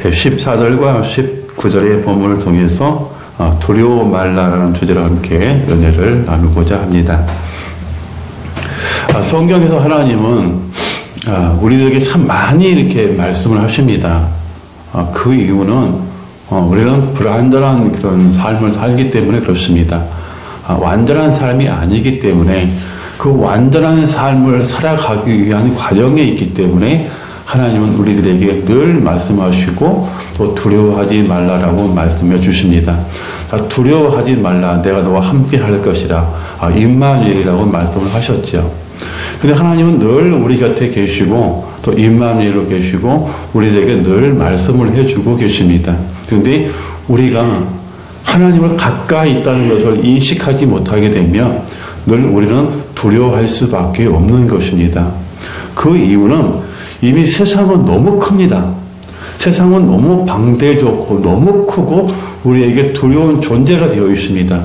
14절과 19절의 본문을 통해서 두려워 말라라는 주제로 함께 은혜를 나누고자 합니다. 성경에서 하나님은 우리들에게 참 많이 이렇게 말씀을 하십니다. 그 이유는 우리는 불완전한 그런 삶을 살기 때문에 그렇습니다. 완전한 삶이 아니기 때문에 그 완전한 삶을 살아가기 위한 과정에 있기 때문에 하나님은 우리들에게 늘 말씀하시고 또 두려워하지 말라라고 말씀해 주십니다. 두려워하지 말라, 내가 너와 함께 할 것이라, 임마누엘이라고 말씀을 하셨죠. 근데 하나님은 늘 우리 곁에 계시고 또 임마누엘로 계시고 우리에게 늘 말씀을 해주고 계십니다. 그런데 우리가 하나님을 가까이 있다는 것을 인식하지 못하게 되면 늘 우리는 두려워할 수밖에 없는 것입니다. 그 이유는 이미 세상은 너무 큽니다. 세상은 너무 방대좋고 너무 크고 우리에게 두려운 존재가 되어 있습니다.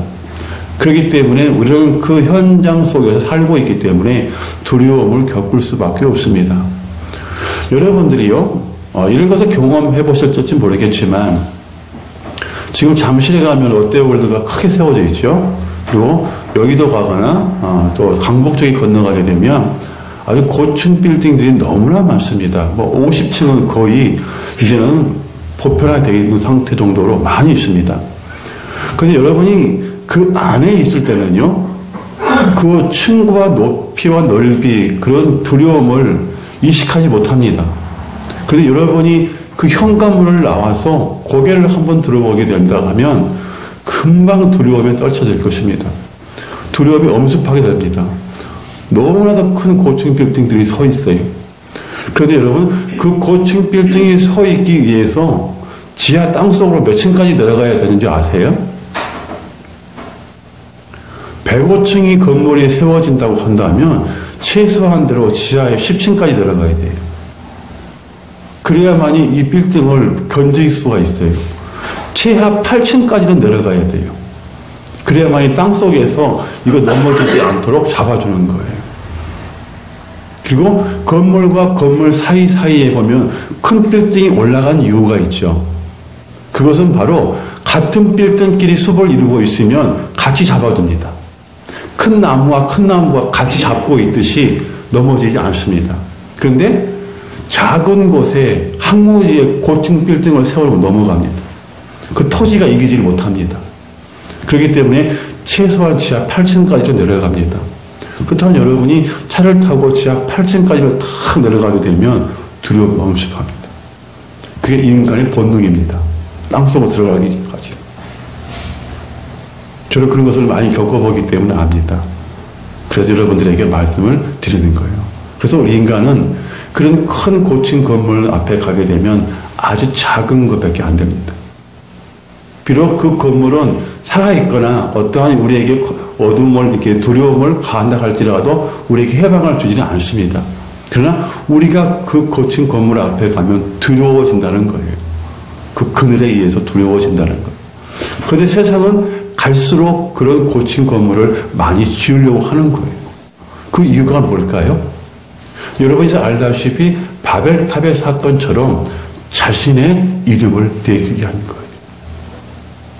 그렇기 때문에 우리는 그 현장 속에서 살고 있기 때문에 두려움을 겪을 수밖에 없습니다. 여러분들이요, 이런 것을 경험해 보셨을지 모르겠지만 지금 잠실에 가면 롯데월드가 크게 세워져 있죠. 그리고 여의도 가거나 또 강북 쪽에 건너가게 되면 아주 고층 빌딩들이 너무나 많습니다. 50층은 거의 이제는 보편화되어 있는 상태 정도로 많이 있습니다. 그래서 여러분이 그 안에 있을 때는요, 그 층과 높이와 넓이, 그런 두려움을 인식하지 못합니다. 그런데 여러분이 그 현관문을 나와서 고개를 한번 들어보게 된다 하면 금방 두려움에 떨쳐질 것입니다. 두려움이 엄습하게 됩니다. 너무나도 큰 고층 빌딩들이 서 있어요. 그런데 여러분, 그 고층 빌딩이 서 있기 위해서 지하 땅속으로 몇 층까지 내려가야 되는지 아세요? 105층이 건물이 세워진다고 한다면 최소한대로 지하에 10층까지 내려가야 돼요. 그래야만이 이 빌딩을 견딜 수가 있어요. 최하 8층까지는 내려가야 돼요. 그래야만이 땅속에서 이거 넘어지지 않도록 잡아주는 거예요. 그리고 건물과 건물 사이사이에 보면 큰 빌딩이 올라간 이유가 있죠. 그것은 바로 같은 빌딩끼리 숲을 이루고 있으면 같이 잡아둡니다. 큰 나무와 큰 나무가 같이 잡고 있듯이 넘어지지 않습니다. 그런데 작은 곳에 항무지에 고층 빌딩을 세우고 넘어갑니다. 그 토지가 이기질 못합니다. 그렇기 때문에 최소한 지하 8층까지로 내려갑니다. 그렇다면 여러분이 차를 타고 지하 8층까지를 탁 내려가게 되면 두려움이 엄습합니다. 그게 인간의 본능입니다. 땅속으로 들어가기까지. 저는 그런 것을 많이 겪어보기 때문에 압니다. 그래서 여러분들에게 말씀을 드리는 거예요. 그래서 우리 인간은 그런 큰 고층 건물 앞에 가게 되면 아주 작은 것밖에 안 됩니다. 비록 그 건물은 살아있거나 어떠한 우리에게 어둠을, 이렇게 두려움을 가한다 할지라도 우리에게 해방을 주지는 않습니다. 그러나 우리가 그 고층 건물 앞에 가면 두려워진다는 거예요. 그 그늘에 의해서 두려워진다는 거예요. 그런데 세상은 갈수록 그런 고층 건물을 많이 지으려고 하는 거예요. 그 이유가 뭘까요? 여러분이 알다시피 바벨탑의 사건처럼 자신의 이름을 내기 위한 거예요.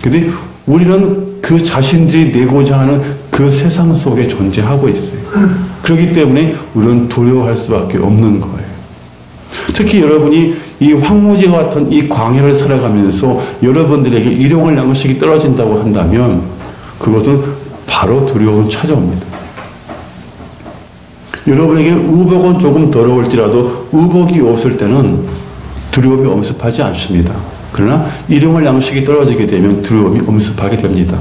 그런데 우리는 그 자신들이 내고자 하는 그 세상 속에 존재하고 있어요. 그렇기 때문에 우리는 두려워할 수밖에 없는 거예요. 특히 여러분이 이 황무지와 같은 이 광야를 살아가면서 여러분들에게 일용할 양식이 떨어진다고 한다면 그것은 바로 두려움을 찾아옵니다. 여러분에게 의복은 조금 더러울지라도 의복이 없을 때는 두려움이 엄습하지 않습니다. 그러나 일용할 양식이 떨어지게 되면 두려움이 엄습하게 됩니다.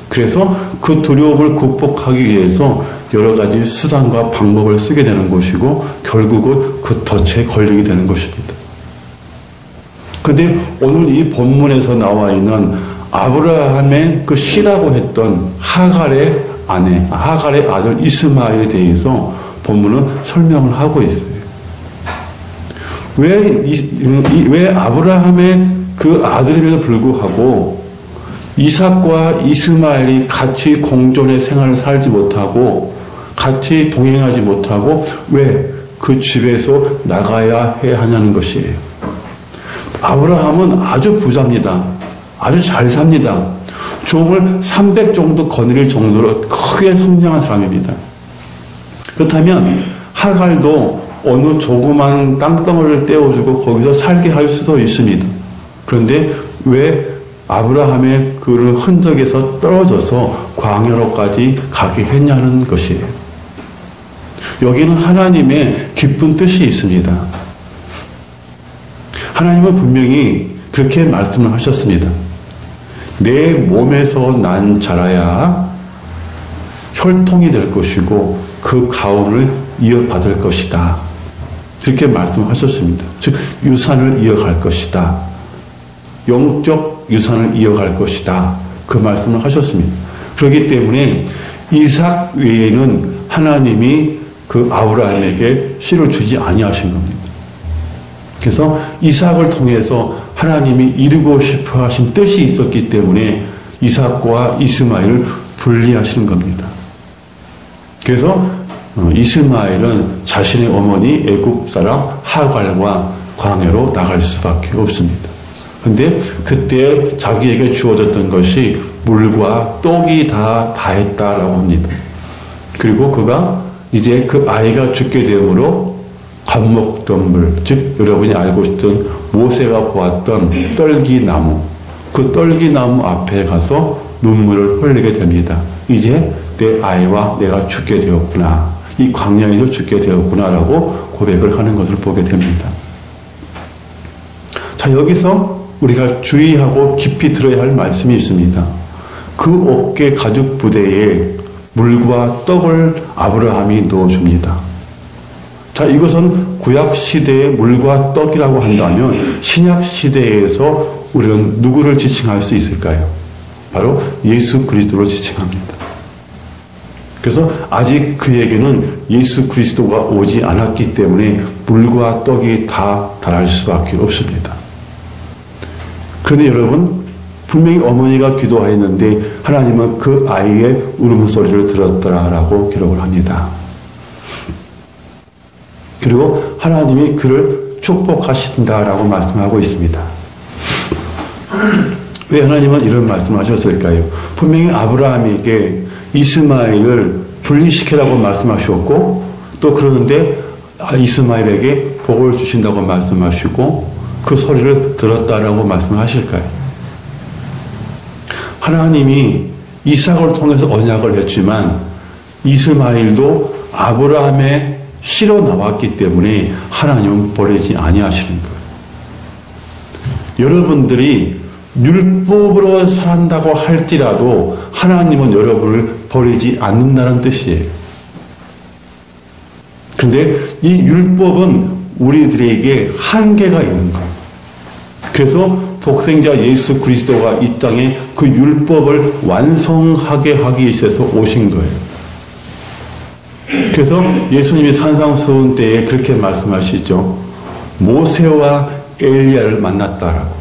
그래서 그 두려움을 극복하기 위해서 여러 가지 수단과 방법을 쓰게 되는 것이고 결국은 그 덫에 걸리게 되는 것입니다. 그런데 오늘 이 본문에서 나와 있는 아브라함의 그 씨라고 했던 하갈의 아내, 하갈의 아들 이스마엘에 대해서 본문은 설명을 하고 있어요. 왜 아브라함의 그 아들임에도 불구하고 이삭과 이스마엘이 같이 공존의 생활을 살지 못하고 같이 동행하지 못하고 왜 그 집에서 나가야 해 하냐는 것이에요. 아브라함은 아주 부자입니다. 아주 잘 삽니다. 종을 300 정도 거느릴 정도로 크게 성장한 사람입니다. 그렇다면 하갈도 어느 조그만 땅덩어리를 떼어주고 거기서 살게 할 수도 있습니다. 그런데 왜 아브라함의 그 흔적에서 떨어져서 광야로까지 가게 했냐는 것이에요. 여기는 하나님의 깊은 뜻이 있습니다. 하나님은 분명히 그렇게 말씀을 하셨습니다. 내 몸에서 난 자라야 혈통이 될 것이고 그 가호를 이어받을 것이다. 그렇게 말씀하셨습니다. 즉 유산을 이어갈 것이다. 영적 유산을 이어갈 것이다. 그 말씀을 하셨습니다. 그렇기 때문에 이삭 외에는 하나님이 그 아브라함에게 씨를 주지 아니하신 겁니다. 그래서 이삭을 통해서 하나님이 이루고 싶어 하신 뜻이 있었기 때문에 이삭과 이스마엘을 분리하시는 겁니다. 그래서 이스마엘은 자신의 어머니 애굽 사람 하갈과 광야로 나갈 수밖에 없습니다. 그런데 그때 자기에게 주어졌던 것이 물과 떡이 다 다했다라고 합니다. 그리고 그가 이제 그 아이가 죽게 되므로 밥 먹던 물, 즉 여러분이 알고 있던 모세가 보았던 떨기나무, 그 떨기나무 앞에 가서 눈물을 흘리게 됩니다. 이제 내 아이와 내가 죽게 되었구나. 이 광야에서 죽게 되었구나라고 고백을 하는 것을 보게 됩니다. 자, 여기서 우리가 주의하고 깊이 들어야 할 말씀이 있습니다. 그 어깨 가죽 부대에 물과 떡을 아브라함이 넣어줍니다. 자, 이것은 구약 시대의 물과 떡이라고 한다면 신약 시대에서 우리는 누구를 지칭할 수 있을까요? 바로 예수 그리스도로 지칭합니다. 그래서 아직 그에게는 예수 그리스도가 오지 않았기 때문에 물과 떡이 다 달할 수밖에 없습니다. 그런데 여러분, 분명히 어머니가 기도하였는데 하나님은 그 아이의 울음소리를 들었더라라고 기록을 합니다. 그리고 하나님이 그를 축복하신다라고 말씀하고 있습니다. 왜 하나님은 이런 말씀을 하셨을까요? 분명히 아브라함에게 이스마엘을 분리시키라고 말씀하셨고 또 그러는데 이스마엘에게 복을 주신다고 말씀하시고 그 소리를 들었다라고 말씀하실까요? 하나님이 이삭을 통해서 언약을 했지만 이스마엘도 아브라함의 씨로 나왔기 때문에 하나님은 버리지 아니하시는 거예요. 여러분들이 율법으로 산다고 할지라도 하나님은 여러분을 버리지 않는다는 뜻이에요. 그런데 이 율법은 우리들에게 한계가 있는 거예요. 그래서 독생자 예수 그리스도가 이 땅에 그 율법을 완성하게 하기 위해서 오신 거예요. 그래서 예수님이 산상수훈 때에 그렇게 말씀하시죠. 모세와 엘리야를 만났다라고.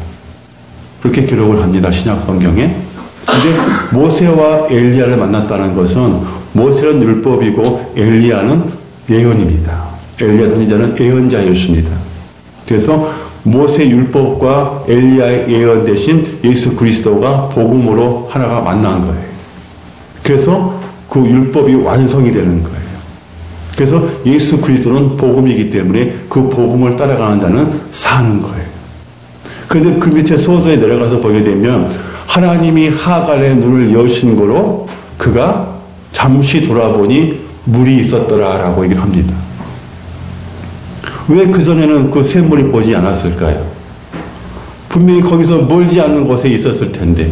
그렇게 기록을 합니다. 신약 성경에. 근데 모세와 엘리야를 만났다는 것은 모세는 율법이고 엘리야는 예언입니다. 엘리야 선지자는 예언자였습니다. 그래서 모세 율법과 엘리야의 예언 대신 예수 그리스도가 복음으로 하나가 만난 거예요. 그래서 그 율법이 완성이 되는 거예요. 그래서 예수 그리스도는 복음이기 때문에 그 복음을 따라가는 자는 사는 거예요. 그런데 그 밑에 소서에 내려가서 보게 되면 하나님이 하갈의 눈을 여신 거로 그가 잠시 돌아보니 물이 있었더라라고 얘기를 합니다. 왜 그전에는 그 샘물이 보지 않았을까요? 분명히 거기서 멀지 않는 곳에 있었을 텐데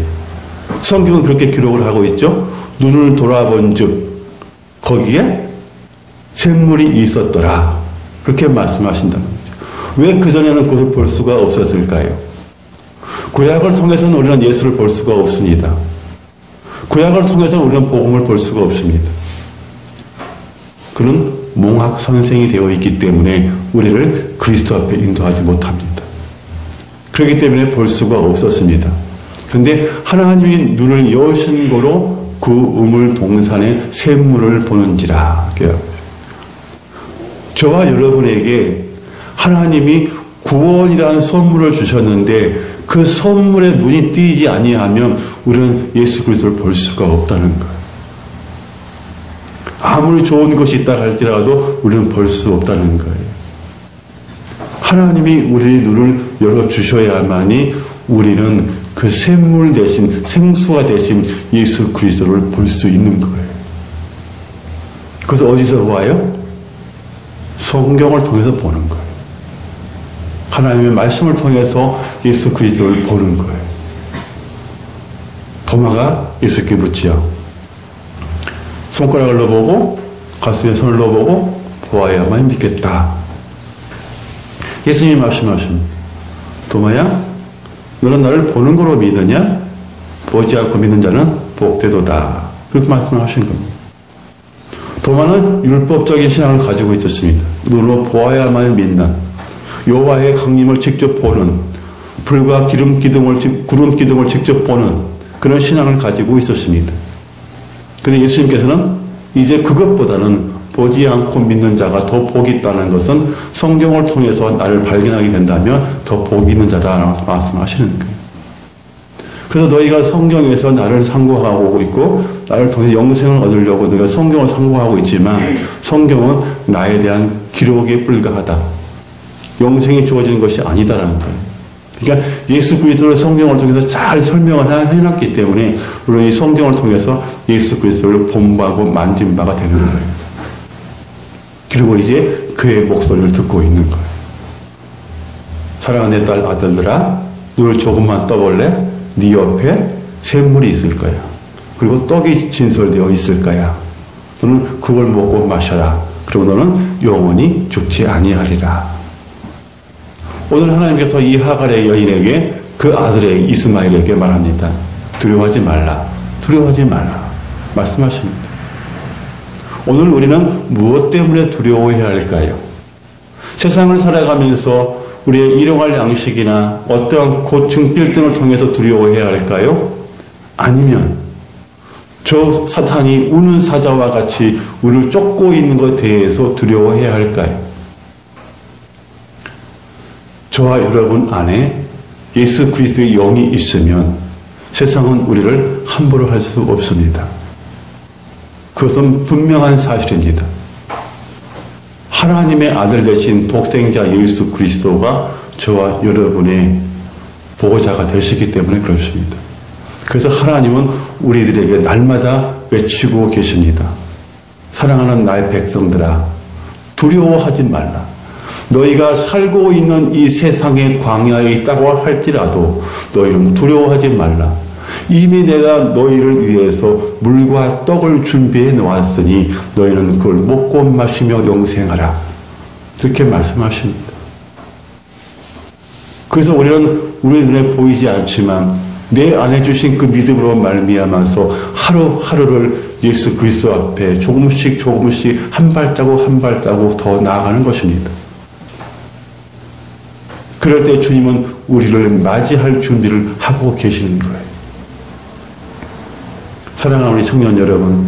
성경은 그렇게 기록을 하고 있죠. 눈을 돌아본 즉 거기에 샘물이 있었더라. 그렇게 말씀하신다는 거죠. 왜 그전에는 그것을 볼 수가 없었을까요? 구약을 통해서는 우리는 예수를 볼 수가 없습니다. 구약을 통해서는 우리는 복음을 볼 수가 없습니다. 그는 몽학 선생이 되어 있기 때문에 우리를 그리스도 앞에 인도하지 못합니다. 그렇기 때문에 볼 수가 없었습니다. 그런데 하나님이 눈을 여신 거로 그 우물 동산의 샘물을 보는지라. 저와 여러분에게 하나님이 구원이라는 선물을 주셨는데 그 선물에 눈이 띄지 아니하면 우리는 예수 그리스도를 볼 수가 없다는 거예요. 아무리 좋은 것이 있다 할지라도 우리는 볼 수 없다는 거예요. 하나님이 우리의 눈을 열어주셔야만이 우리는 그 샘물 대신 생수가 대신 예수 그리스도를 볼 수 있는 거예요. 그래서 어디서 보아요? 성경을 통해서 보는 거예요. 하나님의 말씀을 통해서 예수 그리스도를 보는 거예요. 도마가 예수께 묻지요. 손가락을 넣어보고 가슴에 손을 넣어보고 보아야만 믿겠다. 예수님이 말씀하십니다. 도마야, 너는 나를 보는 거로 믿느냐? 보지 않고 믿는 자는 복되도다. 그렇게 말씀하신 겁니다. 도마는 율법적인 신앙을 가지고 있었습니다. 눈으로 보아야만 믿는, 여호와의 강림을 직접 보는, 불과 구름 기둥을 직접 보는 그런 신앙을 가지고 있었습니다. 그런데 예수님께서는 이제 그것보다는 보지 않고 믿는 자가 더 복이 있다는 것은 성경을 통해서 나를 발견하게 된다면 더 복이 있는 자라고 말씀하시는 거예요. 그래서 너희가 성경에서 나를 상고하고 있고 나를 통해 영생을 얻으려고 너희가 성경을 상고하고 있지만 성경은 나에 대한 기록에 불과하다. 영생이 주어지는 것이 아니다라는 거예요. 그러니까 예수 그리스도를 성경을 통해서 잘 설명을 해놨기 때문에 우리는 이 성경을 통해서 예수 그리스도를 본받고 만진 바가 되는 거예요. 그리고 이제 그의 목소리를 듣고 있는 거예요. 사랑하는 내 딸 아들들아, 눈을 조금만 떠볼래? 네 옆에 샘물이 있을 거야. 그리고 떡이 진설되어 있을 거야. 너는 그걸 먹고 마셔라. 그리고 너는 영원히 죽지 아니하리라. 오늘 하나님께서 이 하갈의 여인에게 그 아들의 이스마엘에게 말합니다. 두려워하지 말라. 두려워하지 말라. 말씀하십니다. 오늘 우리는 무엇 때문에 두려워해야 할까요? 세상을 살아가면서 우리의 일용할 양식이나 어떠한 고층 빌딩을 통해서 두려워해야 할까요? 아니면 저 사탄이 우는 사자와 같이 우리를 쫓고 있는 것에 대해서 두려워해야 할까요? 저와 여러분 안에 예수 그리스도의 영이 있으면 세상은 우리를 함부로 할 수 없습니다. 그것은 분명한 사실입니다. 하나님의 아들 되신 독생자 예수 그리스도가 저와 여러분의 보호자가 되시기 때문에 그렇습니다. 그래서 하나님은 우리들에게 날마다 외치고 계십니다. 사랑하는 나의 백성들아, 두려워하지 말라. 너희가 살고 있는 이 세상의 광야에 있다고 할지라도 너희는 두려워하지 말라. 이미 내가 너희를 위해서 물과 떡을 준비해 놓았으니 너희는 그걸 먹고 마시며 영생하라. 이렇게 말씀하십니다. 그래서 우리는 우리 눈에 보이지 않지만 내 안에 주신 그 믿음으로 말미암아서 하루하루를 예수 그리스도 앞에 조금씩 한 발자국 더 나아가는 것입니다. 그럴 때 주님은 우리를 맞이할 준비를 하고 계시는 거예요. 사랑하는 우리 청년 여러분,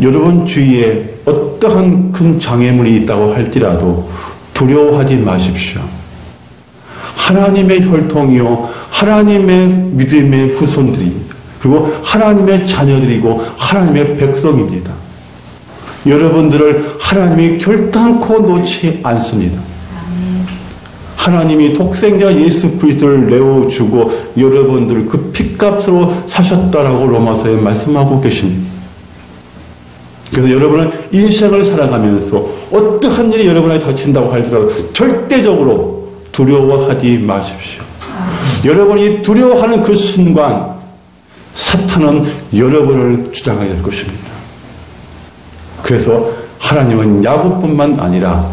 여러분 주위에 어떠한 큰 장애물이 있다고 할지라도 두려워하지 마십시오. 하나님의 혈통이요, 하나님의 믿음의 후손들입니다. 그리고 하나님의 자녀들이고 하나님의 백성입니다. 여러분들을 하나님이 결단코 놓지 않습니다. 하나님이 독생자 예수 그리스도를 내어주고 여러분들을 그 핏값으로 사셨다라고 로마서에 말씀하고 계십니다. 그래서 여러분은 인생을 살아가면서 어떠한 일이 여러분에게 닥친다고 할지라도 절대적으로 두려워하지 마십시오. 여러분이 두려워하는 그 순간 사탄은 여러분을 주장하게 될 것입니다. 그래서 하나님은 야곱뿐만 아니라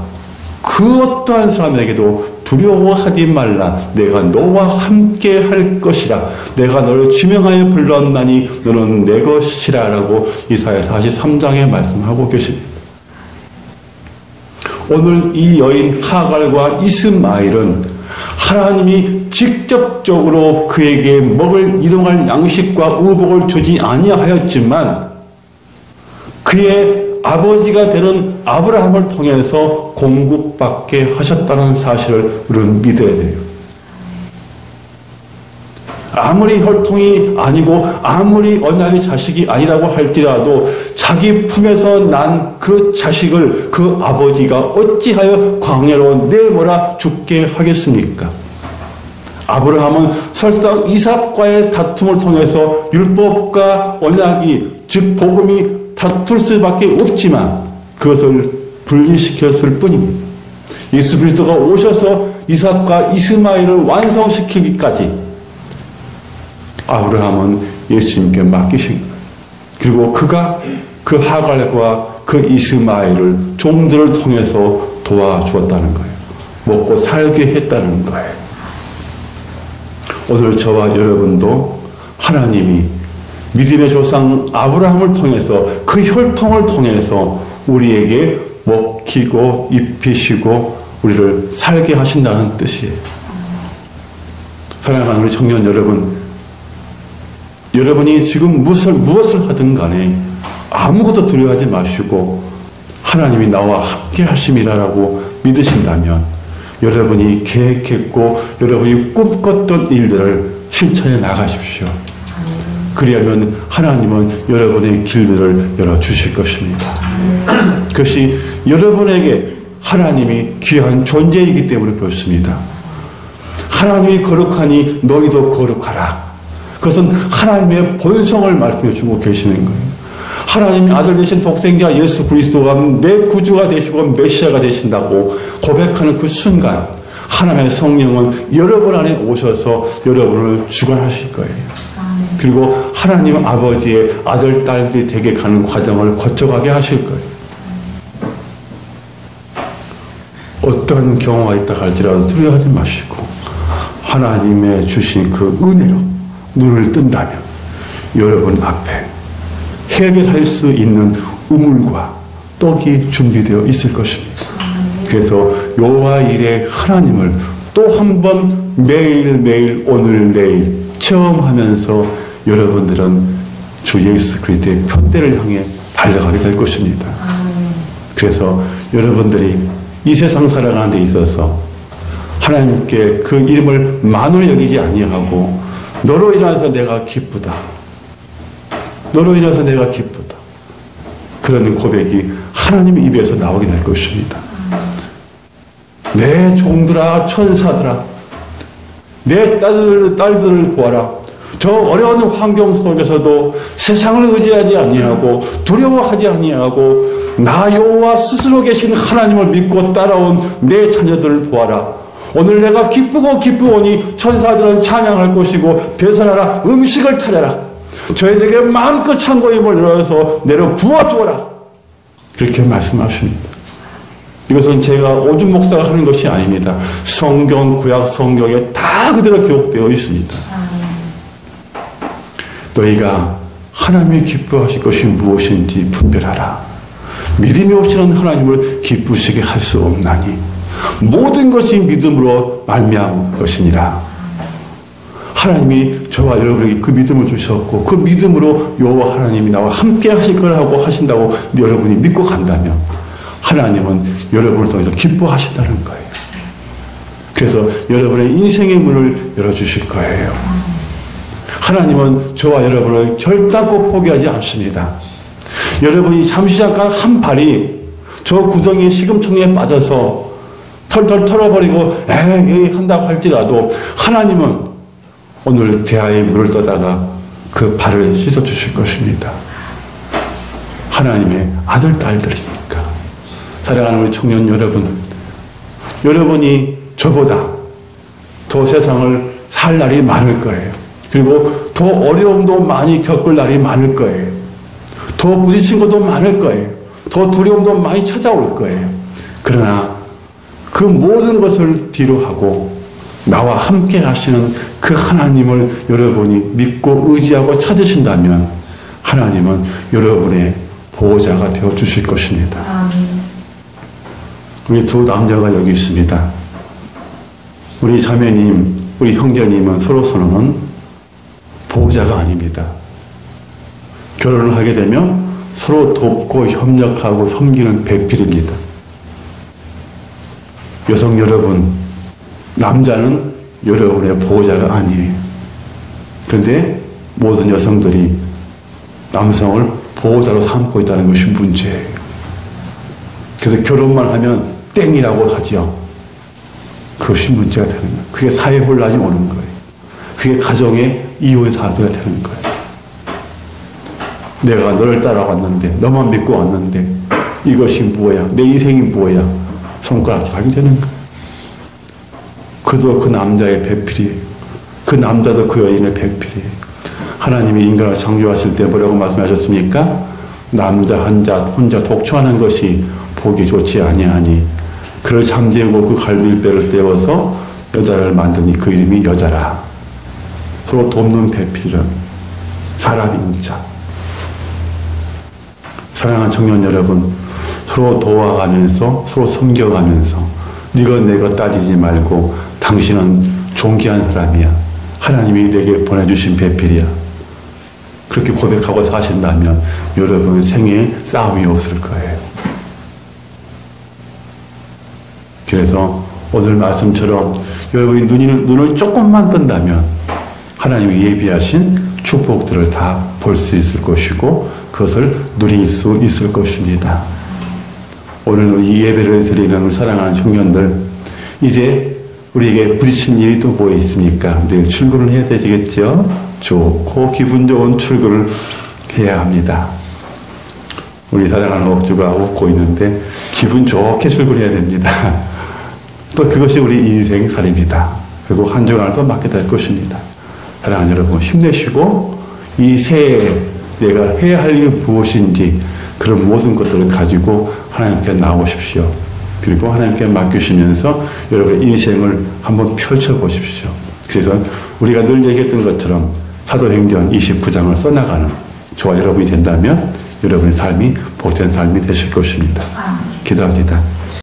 그 어떠한 사람에게도 두려워하지 말라. 내가 너와 함께 할 것이라. 내가 너를 지명하여 불렀나니 너는 내 것이라 라고 이사야 43장에 말씀하고 계십니다. 오늘 이 여인 하갈과 이스마엘은 하나님이 직접적으로 그에게 먹을 일용할 양식과 의복을 주지 아니하였지만 그의 아버지가 되는 아브라함을 통해서 공급받게 하셨다는 사실을 우리는 믿어야 돼요. 아무리 혈통이 아니고 아무리 언약의 자식이 아니라고 할지라도 자기 품에서 난 그 자식을 그 아버지가 어찌하여 광야로 내몰아 죽게 하겠습니까? 아브라함은 설사 이삭과의 다툼을 통해서 율법과 언약이 즉 복음이 다툴 수밖에 없지만 그것을 분리시켰을 뿐입니다. 예수 그리스도가 오셔서 이삭과 이스마엘을 완성시키기까지 아브라함은 예수님께 맡기신 거예요. 그리고 그가 그 하갈과 그 이스마엘을 종들을 통해서 도와주었다는 거예요. 먹고 살게 했다는 거예요. 오늘 저와 여러분도 하나님이 믿음의 조상 아브라함을 통해서 그 혈통을 통해서 우리에게 먹히고 입히시고 우리를 살게 하신다는 뜻이에요. 사랑하는 우리 청년 여러분, 여러분이 지금 무엇을 하든 간에 아무것도 두려워하지 마시고 하나님이 나와 함께 하심이라고 믿으신다면 여러분이 계획했고 여러분이 꿈꿨던 일들을 실천해 나가십시오. 그리하면 하나님은 여러분의 길들을 열어주실 것입니다. 그것이 여러분에게 하나님이 귀한 존재이기 때문에 그렇습니다. 하나님이 거룩하니 너희도 거룩하라. 그것은 하나님의 본성을 말씀해 주고 계시는 거예요. 하나님의 아들 되신 독생자 예수 그리스도가 내 구주가 되시고 메시아가 되신다고 고백하는 그 순간 하나님의 성령은 여러분 안에 오셔서 여러분을 주관하실 거예요. 그리고 하나님 아버지의 아들, 딸들이 되게 가는 과정을 거쳐가게 하실 거예요. 어떤 경우가 있다 할지라도 두려워하지 마시고 하나님의 주신 그 은혜로 눈을 뜬다면 여러분 앞에 해결할 수 있는 우물과 떡이 준비되어 있을 것입니다. 그래서 여호와 일의 하나님을 또 한 번 매일매일 오늘 내일 체험하면서 여러분들은 주 예수 그리스도의 표대를 향해 달려가게 될 것입니다. 그래서 여러분들이 이 세상 살아가는 데 있어서 하나님께 그 이름을 만으로 여기지 아니하고 너로 인해서 내가 기쁘다. 너로 인해서 내가 기쁘다. 그런 고백이 하나님 입에서 나오게 될 것입니다. 내 종들아 천사들아 내 딸들을 보아라. 저 어려운 환경 속에서도 세상을 의지하지 아니하고 두려워하지 아니하고 나 여호와 스스로 계신 하나님을 믿고 따라온 내 자녀들을 보아라. 오늘 내가 기쁘오니 천사들은 찬양할 것이고 배설하라. 음식을 차려라. 저희들에게 마음껏 창고의 문을 열어서 내려 부어주어라. 그렇게 말씀하십니다. 이것은 제가 오준 목사가 하는 것이 아닙니다. 성경, 구약 성경에 다 그대로 기록되어 있습니다. 너희가 하나님이 기뻐하실 것이 무엇인지 분별하라. 믿음이 없이는 하나님을 기쁘시게 할 수 없나니 모든 것이 믿음으로 말미암은 것이니라. 하나님이 저와 여러분에게 그 믿음을 주셨고 그 믿음으로 여호와 하나님이 나와 함께 하실 거라고 하신다고 여러분이 믿고 간다면 하나님은 여러분을 통해서 기뻐하신다는 거예요. 그래서 여러분의 인생의 문을 열어주실 거예요. 하나님은 저와 여러분을 결단코 포기하지 않습니다. 여러분이 잠시 잠깐 한 발이 저 구덩이의 시금총에 빠져서 털털 털어버리고 에이 한다고 할지라도 하나님은 오늘 대하의 물을 떠다가 그 발을 씻어주실 것입니다. 하나님의 아들, 딸들이니까. 사랑하는 우리 청년 여러분, 여러분이 저보다 더 세상을 살 날이 많을 거예요. 그리고 더 어려움도 많이 겪을 날이 많을 거예요. 더 부딪힌 것도 많을 거예요. 더 두려움도 많이 찾아올 거예요. 그러나 그 모든 것을 뒤로 하고 나와 함께 하시는 그 하나님을 여러분이 믿고 의지하고 찾으신다면 하나님은 여러분의 보호자가 되어 주실 것입니다. 우리 두 남자가 여기 있습니다. 우리 자매님, 우리 형제님은 서로서로는 보호자가 아닙니다. 결혼을 하게 되면 서로 돕고 협력하고 섬기는 배필입니다. 여성 여러분, 남자는 여러분의 보호자가 아니에요. 그런데 모든 여성들이 남성을 보호자로 삼고 있다는 것이 문제예요. 그래서 결혼만 하면 땡이라고 하죠. 그것이 문제가 되는 거예요. 그게 사회 혼란이 오는 거예요. 그게 가정의 이혼 사태가 되는 거예요. 내가 너를 따라왔는데, 너만 믿고 왔는데, 이것이 뭐야? 내 인생이 뭐야? 손가락질 하게 되는 거예요. 그도 그 남자의 배필이에요. 그 남자도 그 여인의 배필이에요. 하나님이 인간을 창조하실 때 뭐라고 말씀하셨습니까? 남자 혼자 독초하는 것이 보기 좋지 아니하니 그를 잠재우고 그 갈비뼈를 떼어서 여자를 만드니 그 이름이 여자라. 서로 돕는 배필은 사람인 자. 사랑하는 청년 여러분, 서로 도와가면서 서로 섬겨가면서 네가 내가 따지지 말고 당신은 존귀한 사람이야. 하나님이 내게 보내주신 배필이야. 그렇게 고백하고 사신다면 여러분 생애에 싸움이 없을 거예요. 그래서 오늘 말씀처럼 여러분이 눈을 조금만 뜬다면 하나님이 예비하신 축복들을 다 볼 수 있을 것이고 그것을 누릴 수 있을 것입니다. 오늘 이 예배를 드리는 사랑하는 청년들, 이제 우리에게 부딪힌 일이 또 뭐 있습니까? 내일 출근을 해야 되겠죠? 좋고 기분 좋은 출근을 해야 합니다. 우리 사랑하는 업주가 웃고 있는데 기분 좋게 출근해야 됩니다. 또 그것이 우리 인생살입니다. 그리고 한 주간을 또 맞게 될 것입니다. 사랑하는 여러분, 힘내시고 이 새해에 내가 해야 할 일이 무엇인지 그런 모든 것들을 가지고 하나님께 나오십시오. 그리고 하나님께 맡기시면서 여러분의 인생을 한번 펼쳐보십시오. 그래서 우리가 늘 얘기했던 것처럼 사도행전 29장을 써나가는 저와 여러분이 된다면 여러분의 삶이 복된 삶이 되실 것입니다. 기도합니다.